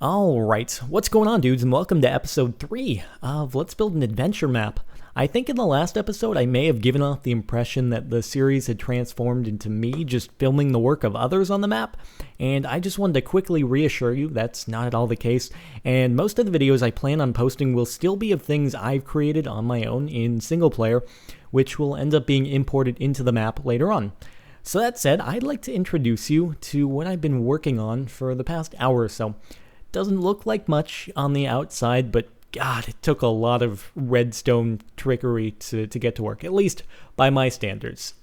Alright, what's going on, dudes, and welcome to episode 3 of Let's Build an Adventure Map. I think in the last episode I may have given off the impression that the series had transformed into me just filming the work of others on the map, and I just wanted to quickly reassure you that's not at all the case, and most of the videos I plan on posting will still be of things I've created on my own in single player, which will end up being imported into the map later on. So that said, I'd like to introduce you to what I've been working on for the past hour or so. Doesn't look like much on the outside, but God, it took a lot of redstone trickery to get to work, at least by my standards.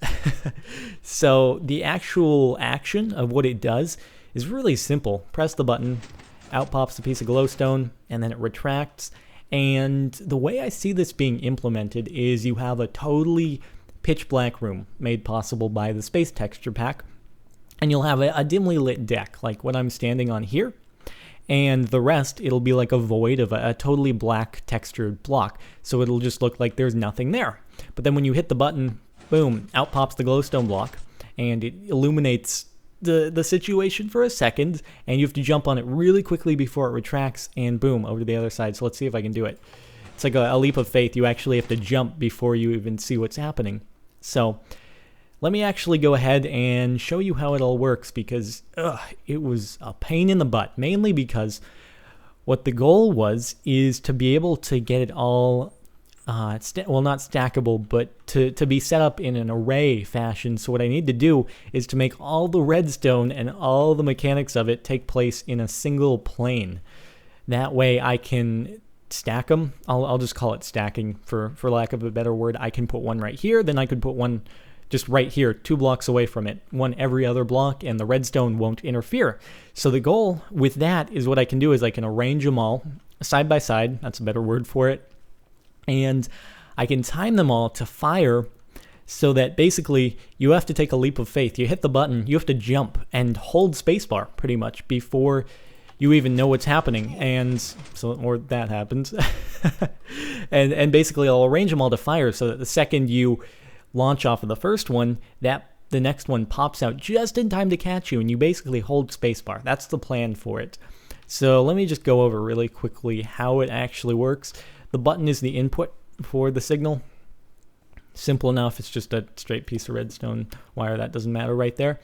So the actual action of what it does is really simple. Press the button, out pops a piece of glowstone, and then it retracts. And the way I see this being implemented is you have a totally pitch black room made possible by the space texture pack, and you'll have a dimly lit deck like what I'm standing on here. And the rest, it'll be like a void of a totally black textured block. So it'll just look like there's nothing there. But then when you hit the button, boom, out pops the glowstone block. And it illuminates the situation for a second. And you have to jump on it really quickly before it retracts. And boom, over to the other side. So let's see if I can do it. It's like a leap of faith. You actually have to jump before you even see what's happening. So let me actually go ahead and show you how it all works, because it was a pain in the butt, mainly because what the goal was is to be able to get it all, not stackable, but to be set up in an array fashion. So what I need to do is to make all the redstone and all the mechanics of it take place in a single plane. That way I can stack them. I'll just call it stacking for lack of a better word. I can put one right here, then I could put one just right here, 2 blocks away from it, one every other block, and the redstone won't interfere. So the goal with that is what I can do is I can arrange them all side by side, that's a better word for it, and I can time them all to fire so that basically you have to take a leap of faith. You hit the button, you have to jump and hold spacebar pretty much before you even know what's happening, or that happens. and basically I'll arrange them all to fire so that the second you launch off of the first one, that the next one pops out just in time to catch you, and you basically hold spacebar. That's the plan for it. So let me just go over really quickly how it actually works. The button is the input for the signal. Simple enough. It's just a straight piece of redstone wire. That doesn't matter right there.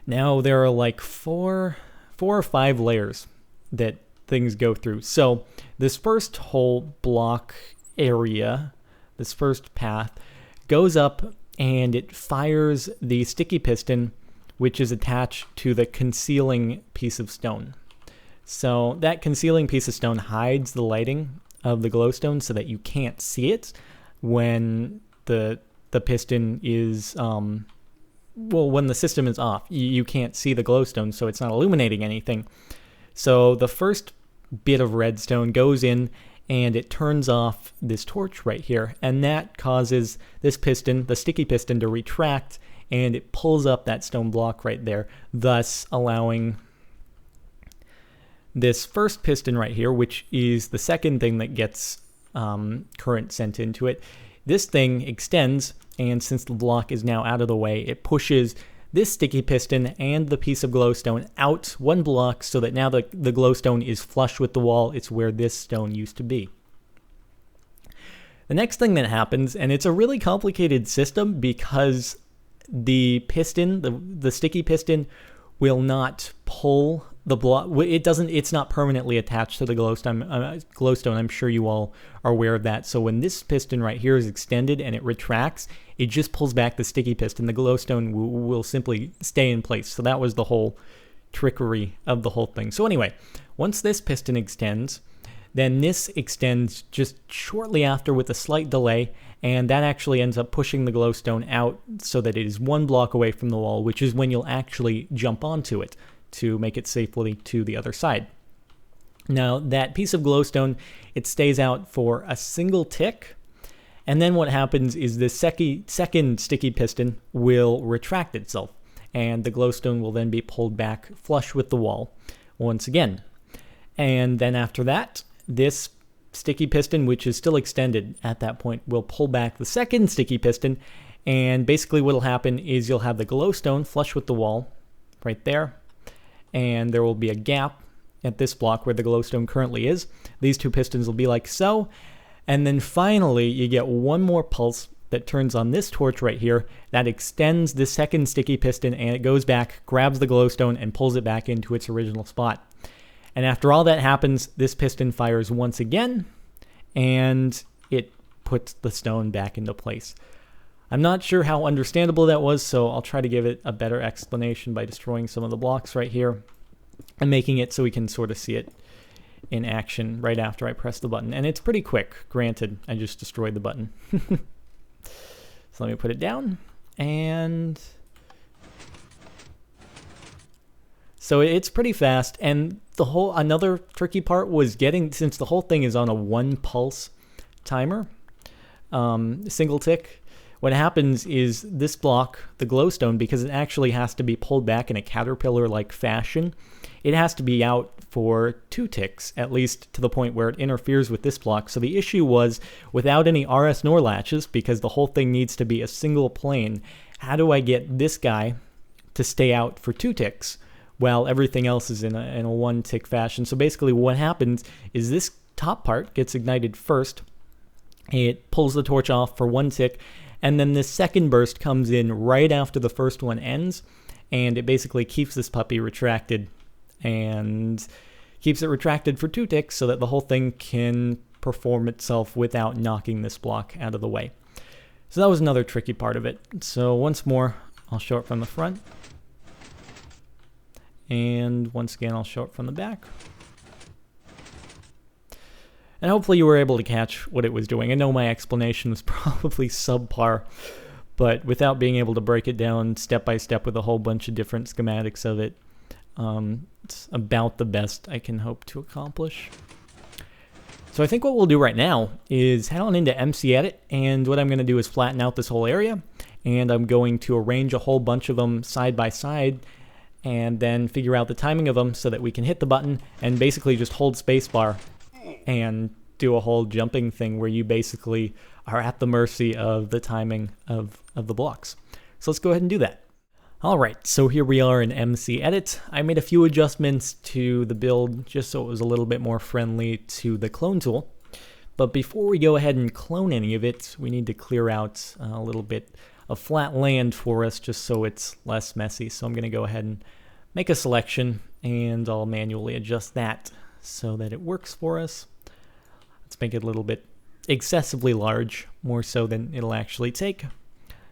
Now there are like four or five layers that things go through. So this first whole block area, this first path, goes up and it fires the sticky piston, which is attached to the concealing piece of stone. So that concealing piece of stone hides the lighting of the glowstone so that you can't see it when the piston is, when the system is off. You can't see the glowstone, so it's not illuminating anything. So the first bit of redstone goes in and it turns off this torch right here, and that causes this piston, the sticky piston, to retract, and it pulls up that stone block right there, thus allowing this first piston right here, which is the second thing that gets current sent into it. This thing extends, and since the block is now out of the way, it pushes this sticky piston and the piece of glowstone out 1 block so that now the glowstone is flush with the wall. It's where this stone used to be. The next thing that happens, and it's a really complicated system because the piston, the sticky piston, will not pull the block. It's not permanently attached to the glowstone. I'm sure you all are aware of that. So when this piston right here is extended and it retracts, it just pulls back the sticky piston. The glowstone will simply stay in place. So that was the whole trickery of the whole thing. So anyway, once this piston extends, then this extends just shortly after with a slight delay, and that actually ends up pushing the glowstone out so that it is 1 block away from the wall, which is when you'll actually jump onto it to make it safely to the other side. Now that piece of glowstone, it stays out for a single tick, and then what happens is the second sticky piston will retract itself, and the glowstone will then be pulled back flush with the wall once again. And then after that, this sticky piston, which is still extended at that point, will pull back the second sticky piston, and basically what will happen is you'll have the glowstone flush with the wall right there, and there will be a gap at this block where the glowstone currently is. These two pistons will be like so. And then finally, you get one more pulse that turns on this torch right here that extends the second sticky piston, and it goes back, grabs the glowstone, and pulls it back into its original spot. And after all that happens, this piston fires once again, and it puts the stone back into place. I'm not sure how understandable that was, so I'll try to give it a better explanation by destroying some of the blocks right here and making it so we can sort of see it in action right after I press the button. And it's pretty quick, granted, I just destroyed the button. So let me put it down, and so it's pretty fast. And another tricky part was since the whole thing is on a 1 pulse timer, single tick, what happens is this block, the glowstone, because it actually has to be pulled back in a caterpillar-like fashion, it has to be out for 2 ticks, at least to the point where it interferes with this block. So the issue was, without any RS NOR latches, because the whole thing needs to be a single plane, how do I get this guy to stay out for 2 ticks while everything else is in a 1 tick fashion? So basically what happens is this top part gets ignited first, it pulls the torch off for 1 tick, and then this second burst comes in right after the first one ends, and it basically keeps this puppy retracted and keeps it retracted for 2 ticks so that the whole thing can perform itself without knocking this block out of the way. So that was another tricky part of it. So once more, I'll show it from the front. And once again, I'll show it from the back. And hopefully you were able to catch what it was doing. I know my explanation was probably subpar, but without being able to break it down step by step with a whole bunch of different schematics of it, it's about the best I can hope to accomplish. So I think what we'll do right now is head on into MC Edit, and what I'm going to do is flatten out this whole area, and I'm going to arrange a whole bunch of them side by side, and then figure out the timing of them so that we can hit the button and basically just hold spacebar and do a whole jumping thing where you basically are at the mercy of the timing of the blocks. So let's go ahead and do that. Alright, so here we are in MC Edit. I made a few adjustments to the build just so it was a little bit more friendly to the clone tool. But before we go ahead and clone any of it, we need to clear out a little bit of flat land for us just so it's less messy. So I'm going to go ahead and make a selection, and I'll manually adjust that so that it works for us. Let's make it a little bit excessively large, more so than it'll actually take.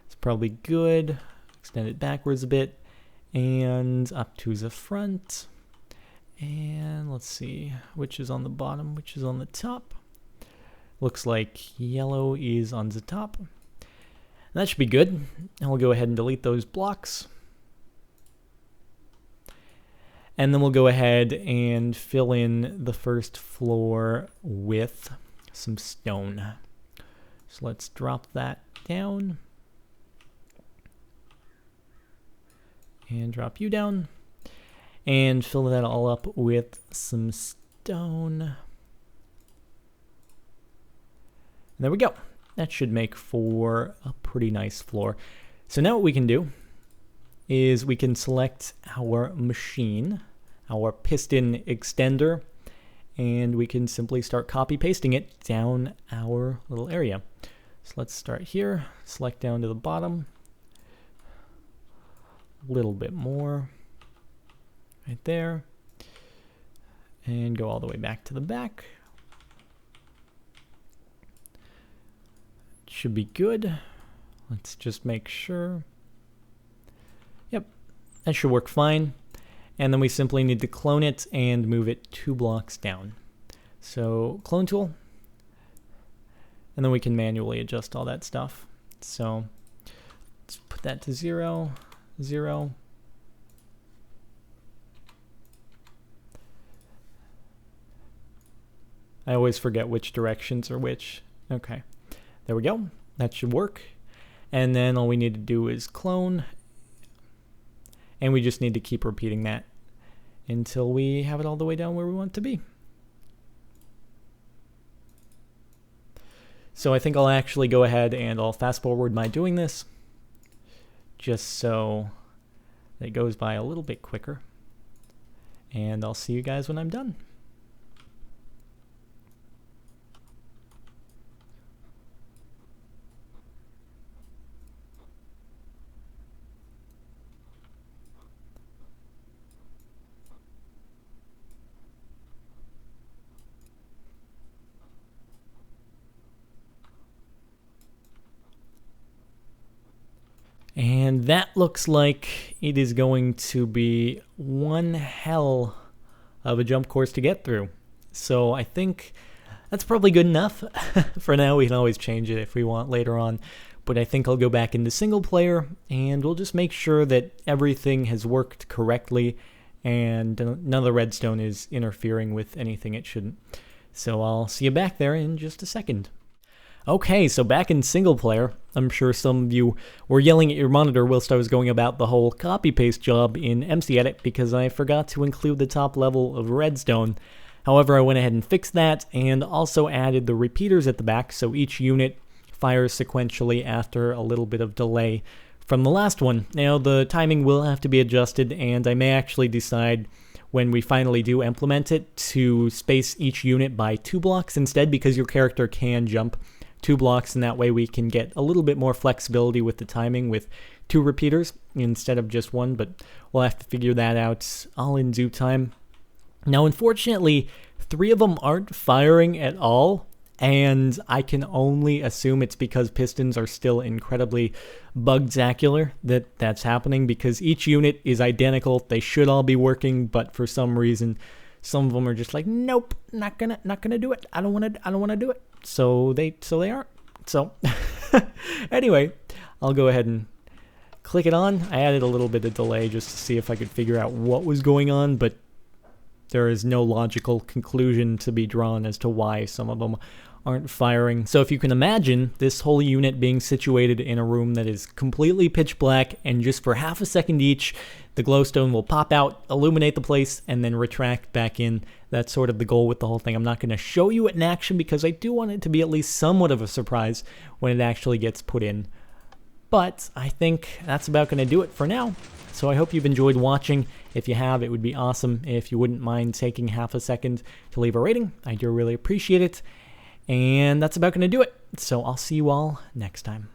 It's probably good. Extend it backwards a bit, and up to the front. And let's see, which is on the bottom, which is on the top. Looks like yellow is on the top. And that should be good. And we'll go ahead and delete those blocks. And then we'll go ahead and fill in the first floor with some stone. So let's drop that down. And drop you down. And fill that all up with some stone. And there we go. That should make for a pretty nice floor. So now what we can do is we can select our machine, our piston extender, and we can simply start copy pasting it down our little area. So let's start here, select down to the bottom, a little bit more right there, and go all the way back to the back. Should be good. Let's just make sure. Yep, that should work fine. And then we simply need to clone it and move it 2 blocks down. So clone tool, and then we can manually adjust all that stuff. So let's put that to 0, 0. I always forget which directions are which. Okay, there we go. That should work. And then all we need to do is clone. And we just need to keep repeating that until we have it all the way down where we want it to be. So I think I'll actually go ahead and I'll fast forward my doing this just so it goes by a little bit quicker. and I'll see you guys when I'm done. And that looks like it is going to be one hell of a jump course to get through. So I think that's probably good enough. For now, we can always change it if we want later on. But I think I'll go back into single player, and we'll just make sure that everything has worked correctly and none of the redstone is interfering with anything it shouldn't. So I'll see you back there in just a second. Okay, so back in single player, I'm sure some of you were yelling at your monitor whilst I was going about the whole copy-paste job in MCEdit because I forgot to include the top level of redstone. However, I went ahead and fixed that and also added the repeaters at the back so each unit fires sequentially after a little bit of delay from the last one. Now, the timing will have to be adjusted, and I may actually decide when we finally do implement it to space each unit by 2 blocks instead, because your character can jump 2 blocks, and that way we can get a little bit more flexibility with the timing with 2 repeaters instead of just 1, but we'll have to figure that out all in due time. Now, unfortunately, 3 of them aren't firing at all, and I can only assume it's because pistons are still incredibly bugzacular that that's happening, because each unit is identical. They should all be working, but for some reason, some of them are just like, nope, not gonna do it. I don't want to do it. So they aren't. So anyway, I'll go ahead and click it on. I added a little bit of delay just to see if I could figure out what was going on, but there is no logical conclusion to be drawn as to why some of them aren't firing. So if you can imagine this whole unit being situated in a room that is completely pitch black, and just for half a second each, the glowstone will pop out, illuminate the place, and then retract back in. That's sort of the goal with the whole thing. I'm not going to show you it in action because I do want it to be at least somewhat of a surprise when it actually gets put in. But I think that's about going to do it for now. So I hope you've enjoyed watching. If you have, it would be awesome if you wouldn't mind taking half a second to leave a rating. I do really appreciate it. And that's about going to do it. So I'll see you all next time.